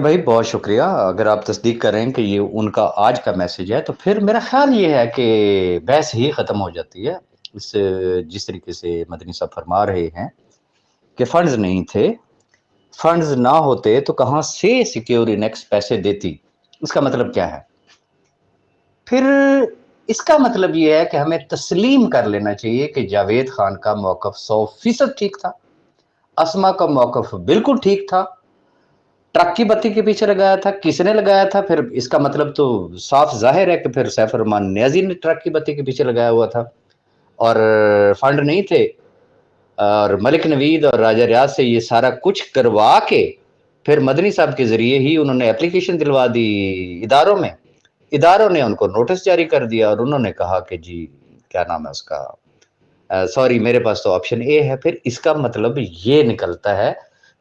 بھائی بہت شکریہ. اگر آپ تصدیق کر رہے ہیں کہ یہ ان کا آج کا میسج ہے تو پھر میرا خیال یہ ہے کہ بحث ہی ختم ہو جاتی ہے. جس طریقے سے مدنی صاحب فرما رہے ہیں کہ فنڈز نہیں تھے، فنڈز نہ ہوتے تو کہاں سے سیکیورینیکس پیسے دیتی، اس کا مطلب کیا ہے؟ پھر اس کا مطلب یہ ہے کہ ہمیں تسلیم کر لینا چاہیے کہ جاوید خان کا موقف 100% ٹھیک تھا، اسما کا موقف بالکل ٹھیک تھا. ٹرک کی بتی کے پیچھے لگایا تھا، کس نے لگایا تھا؟ پھر اس کا مطلب تو صاف ظاہر ہے کہ پھر سیف الرحمان نیازی نے ٹرک کی بتی کے پیچھے لگایا ہوا تھا. اور فنڈ نہیں تھے، اور ملک نوید اور راجہ ریاض سے یہ سارا کچھ کروا کے پھر مدنی صاحب کے ذریعے ہی انہوں نے اپلیکیشن دلوا دی اداروں نے ان کو نوٹس جاری کر دیا، اور انہوں نے کہا کہ جی کیا نام ہے اس کا، سوری میرے پاس تو آپشن اے ہے. پھر اس کا مطلب یہ نکلتا ہے،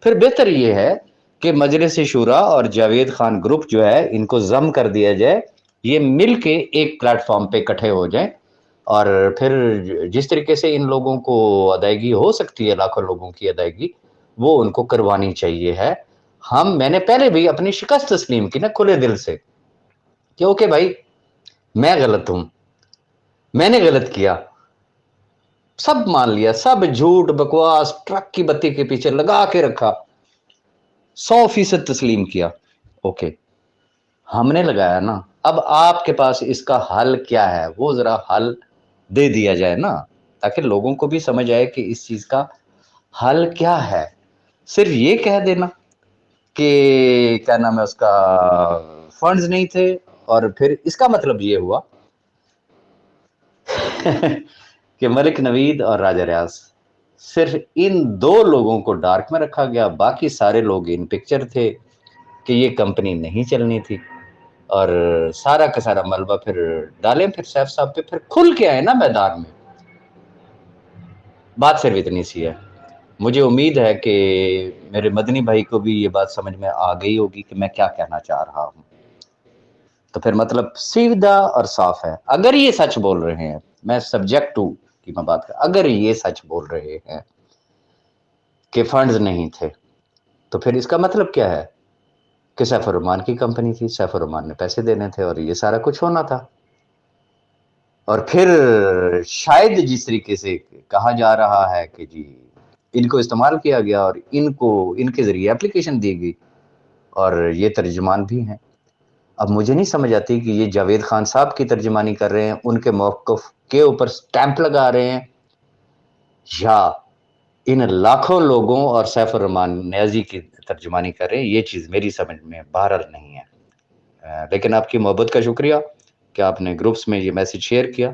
پھر بہتر یہ ہے کہ مجلس شورا اور جاوید خان گروپ جو ہے ان کو ضم کر دیا جائے، یہ مل کے ایک پلیٹ فارم پہ اکٹھے ہو جائیں، اور پھر جس طریقے سے ان لوگوں کو ادائیگی ہو سکتی ہے، لاکھوں لوگوں کی ادائیگی وہ ان کو کروانی چاہیے ہے. میں نے پہلے بھی اپنی شکست تسلیم کی نا کھلے دل سے کہ اوکے بھائی میں غلط ہوں، میں نے غلط کیا، سب مان لیا، سب جھوٹ بکواس ٹرک کی بتی کے پیچھے لگا کے رکھا، 100% تسلیم کیا. اوکے ہم نے لگایا نا، اب آپ کے پاس اس کا حل کیا ہے وہ ذرا حل دے دیا جائے نا، تاکہ لوگوں کو بھی سمجھ آئے کہ اس چیز کا حل کیا ہے. صرف یہ کہہ دینا کہ کیا نام ہے اس کا فنڈز نہیں تھے، اور پھر اس کا مطلب یہ ہوا کہ ملک نوید اور راجہ ریاض صرف ان دو لوگوں کو ڈارک میں رکھا گیا، باقی سارے لوگ ان پکچر تھے کہ یہ کمپنی نہیں چلنی تھی. اور سارا کا سارا ملبہ پھر ڈالیں پھر سیف صاحب پہ، پھر کھل کے آئے نا میدان میں. بات صرف اتنی سی ہے. مجھے امید ہے کہ میرے مدنی بھائی کو بھی یہ بات سمجھ میں آ گئی ہوگی کہ میں کیا کہنا چاہ رہا ہوں. تو پھر مطلب سیدھا اور صاف ہے. اگر یہ سچ بول رہے ہیں، میں سبجیکٹ ٹو کی میں بات کر، اگر یہ سچ بول رہے ہیں کہ فنڈز نہیں تھے تو پھر اس کا مطلب کیا ہے کہ سیف الرحمان کی کمپنی تھی، سیف الرحمان نے پیسے دینے تھے اور یہ سارا کچھ ہونا تھا. اور پھر شاید جس طریقے سے کہا جا رہا ہے کہ جی ان کو استعمال کیا گیا اور ان کے ذریعے اپلیکیشن دی گئی، اور یہ ترجمان بھی ہیں. اب مجھے نہیں سمجھ آتی کہ یہ جاوید خان صاحب کی ترجمانی کر رہے ہیں، ان کے موقف کے اوپر سٹیمپ لگا رہے ہیں، یا ان لاکھوں لوگوں اور سیف الرحمان نیازی کی ترجمانی کر رہے ہیں. یہ چیز میری سمجھ میں بہرحال نہیں ہے. لیکن آپ کی محبت کا شکریہ کہ آپ نے گروپس میں یہ میسج شیئر کیا،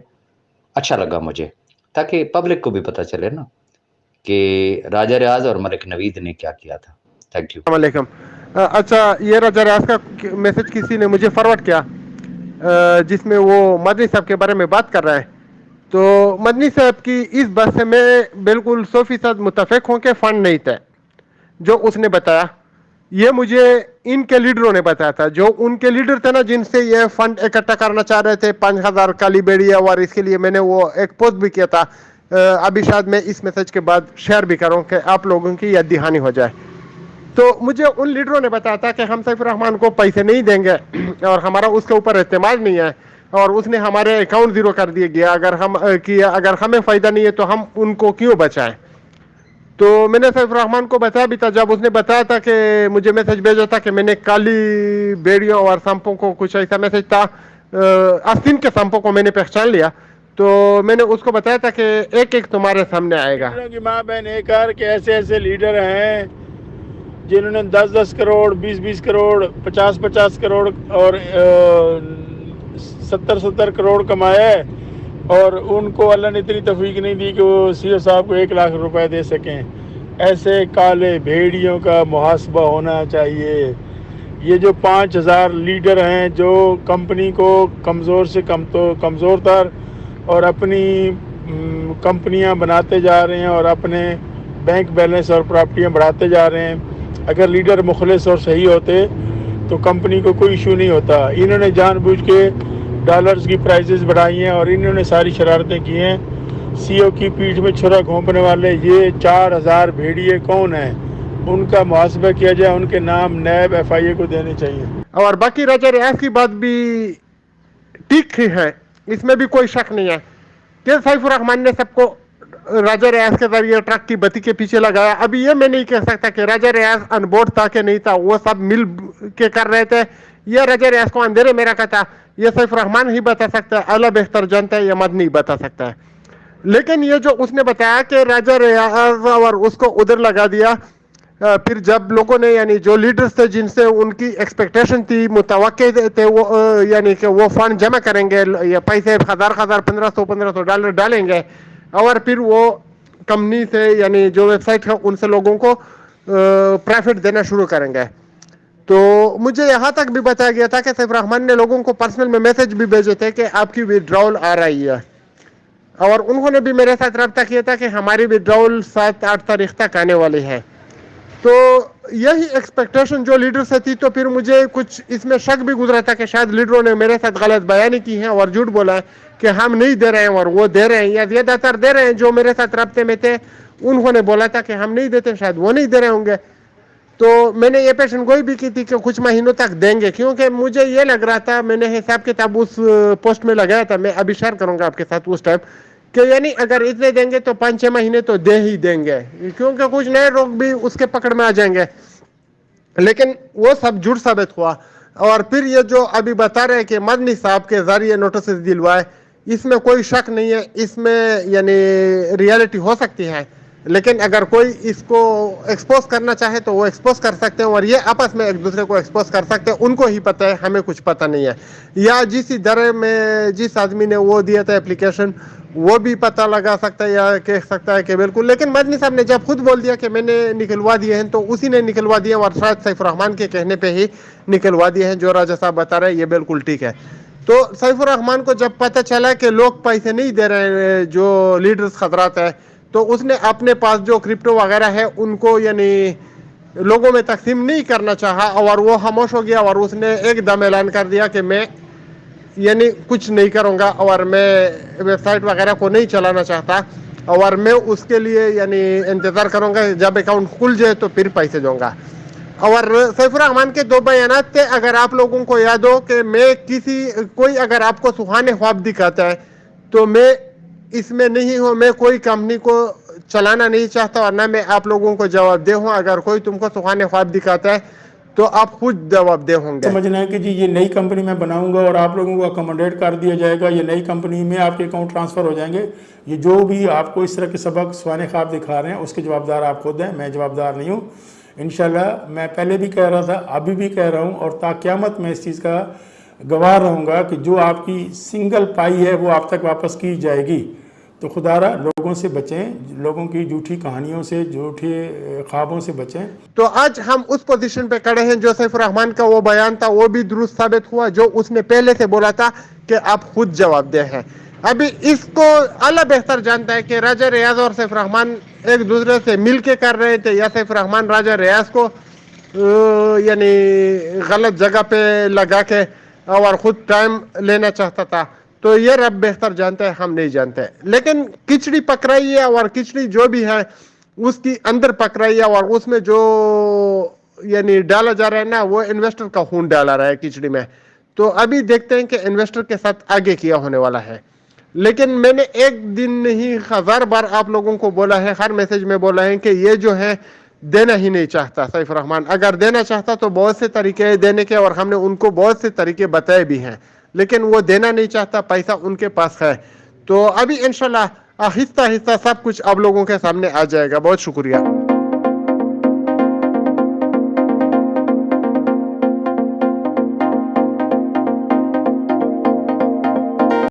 اچھا لگا مجھے، تاکہ پبلک کو بھی پتہ چلے نا کہ راجہ ریاض اور ملک نوید نے کیا کیا تھا. Thank you. السلام علیکم. اچھا یہ راجہ ریاض کا میسج کسی نے مجھے فارورڈ کیا، جس میں وہ مدنی صاحب کے بارے میں بات کر رہا ہے. تو مدنی صاحب کی اس بات سے میں بالکل 100% متفق ہوں کہ فنڈ نہیں تھے جو اس نے بتایا. یہ مجھے ان کے لیڈروں نے بتایا تھا، جو ان کے لیڈر تھے نا جن سے یہ فنڈ اکٹھا کرنا چاہ رہے تھے 5000 کالی بیڑیا، اور اس کے لیے میں نے وہ ایک پوسٹ بھی کیا تھا. ابھی شاید میں اس میسج کے بعد شیئر بھی کروں کہ آپ لوگوں کی یاد دہانی ہو جائے. تو مجھے ان لیڈروں نے بتایا تھا کہ ہم سیف الرحمان کو پیسے نہیں دیں گے، اور ہمارا اس کے اوپر اعتماد نہیں ہے، اور اس نے ہمارے اکاؤنٹ زیرو کر دیے گیا. اگر ہمیں فائدہ نہیں ہے تو ہم ان کو کیوں بچائیں. تو میں نے سیف الرحمان کو بتایا بھی تھا، جب اس نے بتایا تھا کہ مجھے میسج بھیجا تھا کہ میں نے کالی بیڑیوں اور سانپوں کو، کچھ ایسا میسج تھا، آستین کے سانپوں کو میں نے پہچان لیا. تو میں نے اس کو بتایا تھا کہ ایک ایک تمہارے سامنے آئے گا. لیڈروں کی ماں بہن ایک کہ ایسے لیڈر ہیں جنہوں نے 10 کروڑ 20 کروڑ 50 کروڑ اور 70 کروڑ کمائے، اور ان کو اللہ نے اتنی توفیق نہیں دی کہ وہ سی او صاحب کو 1 لاکھ روپے دے سکیں. ایسے کالے بھیڑیوں کا محاسبہ ہونا چاہیے. یہ جو 5000 لیڈر ہیں جو کمپنی کو کمزور سے کمزور تر اور اپنی کمپنیاں بناتے جا رہے ہیں اور اپنے بینک بیلنس اور پراپرٹیاں بڑھاتے جا رہے ہیں. اگر لیڈر مخلص اور صحیح ہوتے تو کمپنی کو کوئی ایشو نہیں ہوتا. انہوں نے جان بوجھ کے ڈالرز کی پرائزز بڑھائی ہیں اور انہوں نے ساری شرارتیں کی ہیں. سی او کی پیٹھ میں چھرا گھونپنے والے یہ 4000 بھیڑیے کون ہیں ان کا محاسبہ کیا جائے, ان کے نام نیب FIA کو دینے چاہیے. اور باقی راجہ ریاض کی بات بھی ٹھیک ہی ہے, اس میں بھی کوئی شک نہیں ہے کہ سیف الرحمان نے سب کو راجہ ریاض کے ذریعے ٹرک کی بتی کے پیچھے لگایا. ابھی یہ میں نہیں کہہ سکتا کہ راجہ ریاض ان بورڈ تھا کہ نہیں تھا, وہ سب مل کے کر رہے تھے. یہ راجہ ریاض کو اندھیرے میں رکھا تھا, یہ سیف الرحمان ہی بتا سکتا ہے, اللہ بہتر جانتا ہے, یہ مدنی بتا سکتا ہے. لیکن یہ جو اس نے بتایا کہ راجہ ریاض اور اس کو ادھر لگا دیا, پھر جب لوگوں نے یعنی جو لیڈرز تھے جن سے ان کی ایکسپیکٹیشن تھی, متوقع تھے وہ یعنی کہ وہ فنڈ جمع کریں گے, یا پیسے ہزار $1500 ڈالیں گے, اور پھر وہ کمپنی سے یعنی جو ویب سائٹ ہے ان سے لوگوں کو پروفٹ دینا شروع کریں گے. تو مجھے یہاں تک بھی بتایا گیا تھا کہ سیف الرحمان نے لوگوں کو پرسنل میں میسج بھی بھیجے تھے کہ آپ کی وڈراول آ رہی ہے, اور انہوں نے بھی میرے ساتھ رابطہ کیا تھا کہ ہماری وڈراول 7-8 تاریخ تک آنے والی ہے. تو یہی ایکسپیکٹیشن جو لیڈر سے تھی, تو پھر مجھے کچھ اس میں شک بھی گزرا تھا کہ شاید لیڈروں نے میرے ساتھ غلط بیانی کی ہے اور جھوٹ بولا ہے کہ ہم نہیں دے رہے ہیں اور وہ دے رہے ہیں, یا زیادہ تر دے رہے ہیں. جو میرے ساتھ رابطے میں تھے انہوں نے بولا تھا کہ ہم نہیں دیتے, شاید وہ نہیں دے رہے ہوں گے. تو میں نے یہ پیشن گوئی بھی کی تھی کہ کچھ مہینوں تک دیں گے, کیونکہ مجھے یہ لگ رہا تھا, میں نے حساب کتاب اس پوسٹ میں لگایا تھا, میں ابھی شیئر کروں گا آپ کے ساتھ اس ٹائم, کہ یعنی اگر اتنے دیں گے تو 5-6 مہینے تو دے ہی دیں گے, کیونکہ کچھ نئے لوگ بھی اس کے پکڑ میں آ جائیں گے. لیکن وہ سب جھوٹ ثابت ہوا. اور پھر یہ جو ابھی بتا رہے کہ مدنی صاحب کے ذریعے نوٹسز دلوائے, اس میں کوئی شک نہیں ہے, اس میں یعنی ریالٹی ہو سکتی ہے. لیکن اگر کوئی اس کو ایکسپوز کرنا چاہے تو وہ ایکسپوز کر سکتے ہیں, اور یہ آپس میں ایک دوسرے کو ایکسپوز کر سکتے ہیں. ان کو ہی پتہ ہے, ہمیں کچھ پتہ نہیں ہے. یا جس ادارے میں جس آدمی نے وہ دیا تھا اپلیکیشن, وہ بھی پتہ لگا سکتا ہے یا کہہ سکتا ہے کہ بالکل. لیکن مدنی صاحب نے جب خود بول دیا کہ میں نے نکلوا دیے ہیں, تو اسی نے نکلوا دیے, اور شاید سیف الرحمان کے کہنے پہ ہی نکلوا دیے ہیں. جو راجہ صاحب بتا رہے ہیں یہ بالکل ٹھیک ہے. تو سیف الرحمان کو جب پتہ چلا کہ لوگ پیسے نہیں دے رہے ہیں جو لیڈرز خطرات ہے, تو اس نے اپنے پاس جو کرپٹو وغیرہ ہے ان کو یعنی لوگوں میں تقسیم نہیں کرنا چاہا, اور وہ خاموش ہو گیا. اور اس نے ایک دم اعلان کر دیا کہ میں یعنی کچھ نہیں کروں گا, اور میں ویب سائٹ وغیرہ کو نہیں چلانا چاہتا, اور میں اس کے لیے یعنی انتظار کروں گا جب اکاؤنٹ کھل جائے تو پھر پیسے دوں گا. اور سیف الرحمان کے 2 بیانات تھے, اگر آپ لوگوں کو یاد ہو, کہ میں کوئی اگر آپ کو سہانے خواب دکھاتا ہے تو میں اس میں نہیں ہوں, میں کوئی کمپنی کو چلانا نہیں چاہتا, اور نہ میں آپ لوگوں کو جواب دہ ہوں. اگر کوئی تم کو سہانے خواب دکھاتا ہے تو آپ خود جواب دہ ہوں گے. سمجھنا ہے کہ جی یہ نئی کمپنی میں بناؤں گا اور آپ لوگوں کو اکوموڈیٹ کر دیا جائے گا, یہ نئی کمپنی میں آپ کے اکاؤنٹ ٹرانسفر ہو جائیں گے. یہ جو بھی آپ کو اس طرح کے سبق سہانے خواب دکھا رہے ہیں اس کے جوابدار آپ خود ہیں, میں جوابدار نہیں ہوں. انشاءاللہ میں پہلے بھی کہہ رہا تھا, ابھی بھی کہہ رہا ہوں, اور تا قیامت میں اس چیز کا گواہ رہوں گا کہ جو آپ کی سنگل پائی ہے وہ آپ تک واپس کی جائے گی. تو خدا را لوگوں سے بچیں, لوگوں کی جھوٹی کہانیوں سے, جھوٹے خوابوں سے بچیں. تو آج ہم اس پوزیشن پہ کھڑے ہیں, جو سیف الرحمان کا وہ بیان تھا وہ بھی درست ثابت ہوا, جو اس نے پہلے سے بولا تھا کہ آپ خود جواب دہ ہیں. ابھی اس کو اللہ بہتر جانتا ہے کہ راجہ ریاض اور سیف الرحمان ایک دوسرے سے مل کے کر رہے تھے, یا سیف الرحمان راجہ ریاض کو یعنی غلط جگہ پہ لگا کے اور خود ٹائم لینا چاہتا تھا. تو یہ رب بہتر جانتا ہے, ہم نہیں جانتے. لیکن کچڑی پکڑائی ہے, اور کچڑی جو بھی ہے اس کی اندر پکڑائی ہے, اور اس میں جو یعنی ڈالا جا رہا ہے نا, وہ انویسٹر کا خون ڈالا رہا ہے کچڑی میں. تو ابھی دیکھتے ہیں کہ انویسٹر کے ساتھ آگے کیا ہونے والا ہے. لیکن میں نے ایک دن نہیں 1000 بار آپ لوگوں کو بولا ہے, ہر میسج میں بولا ہے کہ یہ جو ہے دینا ہی نہیں چاہتا سیف الرحمان. اگر دینا چاہتا تو بہت سے طریقے ہیں دینے کے, اور ہم نے ان کو بہت سے طریقے بتائے بھی ہیں, لیکن وہ دینا نہیں چاہتا. پیسہ ان کے پاس ہے. تو ابھی انشاءاللہ آہستہ آہستہ سب کچھ آپ لوگوں کے سامنے آ جائے گا. بہت شکریہ.